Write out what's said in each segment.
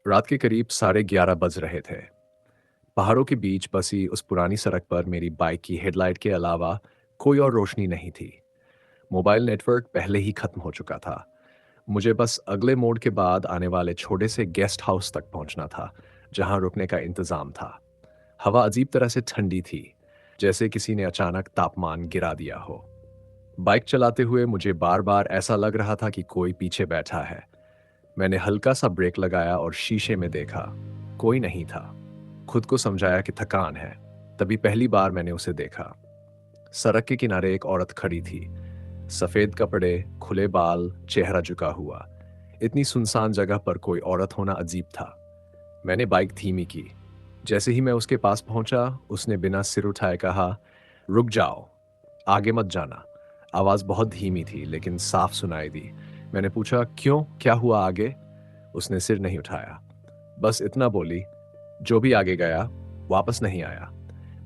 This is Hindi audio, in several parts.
रात के करीब 11:30 बज रहे थे। पहाड़ों के बीच बसी उस पुरानी सड़क पर मेरी बाइक की हेडलाइट के अलावा कोई और रोशनी नहीं थी। मोबाइल नेटवर्क पहले ही खत्म हो चुका था। मुझे बस अगले मोड़ के बाद आने वाले छोटे से गेस्ट हाउस तक पहुंचना था, जहां रुकने का इंतजाम था। हवा अजीब तरह से ठंडी थी, जैसे किसी ने अचानक तापमान गिरा दिया हो। बाइक चलाते हुए मुझे बार बार ऐसा लग रहा था कि कोई पीछे बैठा है। मैंने हल्का सा ब्रेक लगाया और शीशे में देखा। कोई नहीं था। खुद को समझाया कि थकान है। तभी पहली बार मैंने उसे देखा। सड़क के किनारे एक औरत खड़ी थी। सफेद कपड़े, खुले बाल, चेहरा झुका हुआ। इतनी सुनसान जगह पर कोई औरत होना अजीब था। मैंने बाइक धीमी की। जैसे ही मैं उसके पास पहुंचा, उसने बिना सिर उठाए कहा, रुक जाओ, आगे मत जाना। आवाज बहुत धीमी थी लेकिन साफ सुनाई दी। मैंने पूछा, क्यों, क्या हुआ आगे? उसने सिर नहीं उठाया। बस इतना बोली, जो भी आगे गया वापस नहीं आया।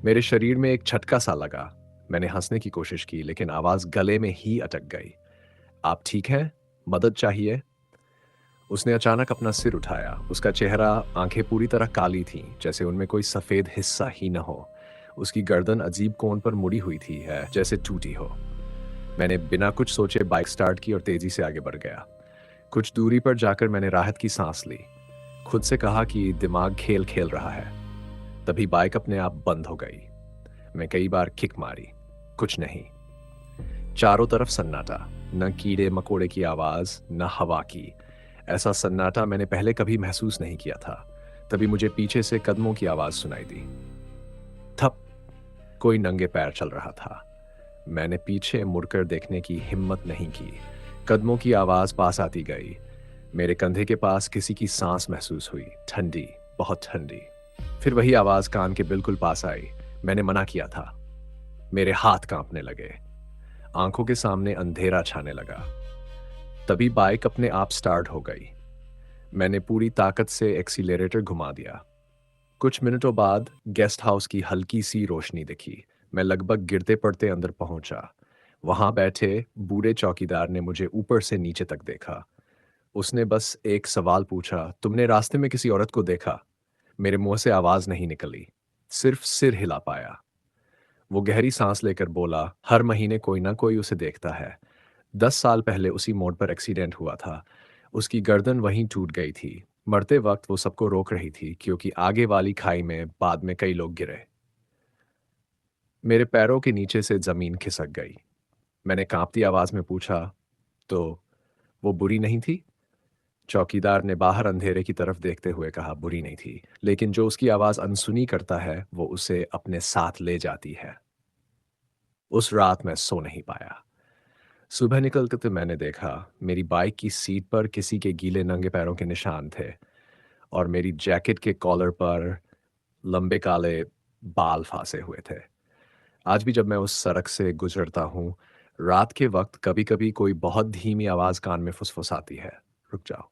मेरे शरीर में एक झटका सा लगा। मैंने हंसने की कोशिश की लेकिन आवाज गले में ही अटक गई। आप ठीक हैं? मदद चाहिए? उसने अचानक अपना सिर उठाया। उसका चेहरा, आंखें पूरी तरह काली थीं, जैसे उनमें कोई सफेद हिस्सा ही न हो। उसकी गर्दन अजीब कोण पर मुड़ी हुई थी, है जैसे टूटी हो। मैंने बिना कुछ सोचे बाइक स्टार्ट की और तेजी से आगे बढ़ गया। कुछ दूरी पर जाकर मैंने राहत की सांस ली। खुद से कहा कि दिमाग खेल खेल रहा है। तभी बाइक अपने आप बंद हो गई। मैं कई बार किक मारी, कुछ नहीं। चारों तरफ सन्नाटा। न कीड़े मकोड़े की आवाज, न हवा की। ऐसा सन्नाटा मैंने पहले कभी महसूस नहीं किया था। तभी मुझे पीछे से कदमों की आवाज सुनाई दी। थप। कोई नंगे पैर चल रहा था। मैंने पीछे मुड़कर देखने की हिम्मत नहीं की। कदमों की आवाज पास आती गई। मेरे कंधे के पास किसी की सांस महसूस हुई, ठंडी, बहुत ठंडी। फिर वही आवाज कान के बिल्कुल पास आई। मैंने मना किया था। मेरे हाथ कांपने लगे। आंखों के सामने अंधेरा छाने लगा। तभी बाइक अपने आप स्टार्ट हो गई। मैंने पूरी ताकत से एक्सीलरेटर घुमा दिया। कुछ मिनटों बाद गेस्ट हाउस की हल्की सी रोशनी दिखी। मैं लगभग गिरते पड़ते अंदर पहुंचा। वहां बैठे बूढ़े चौकीदार ने मुझे ऊपर से नीचे तक देखा। उसने बस एक सवाल पूछा, तुमने रास्ते में किसी औरत को देखा? मेरे मुंह से आवाज नहीं निकली, सिर्फ सिर हिला पाया। वो गहरी सांस लेकर बोला, हर महीने कोई ना कोई उसे देखता है। 10 साल पहले उसी मोड़ पर एक्सीडेंट हुआ था। उसकी गर्दन वहीं टूट गई थी। मरते वक्त वो सबको रोक रही थी क्योंकि आगे वाली खाई में बाद में कई लोग गिरे। मेरे पैरों के नीचे से जमीन खिसक गई। मैंने कांपती आवाज में पूछा, तो वो बुरी नहीं थी? चौकीदार ने बाहर अंधेरे की तरफ देखते हुए कहा, बुरी नहीं थी, लेकिन जो उसकी आवाज अनसुनी करता है वो उसे अपने साथ ले जाती है। उस रात मैं सो नहीं पाया। सुबह निकलकर तो मैंने देखा, मेरी बाइक की सीट पर किसी के गीले नंगे पैरों के निशान थे और मेरी जैकेट के कॉलर पर लंबे काले बाल फांसे हुए थे। आज भी जब मैं उस सड़क से गुजरता हूँ, रात के वक्त कभी-कभी कोई बहुत धीमी आवाज कान में फुसफुसाती है, रुक जाओ।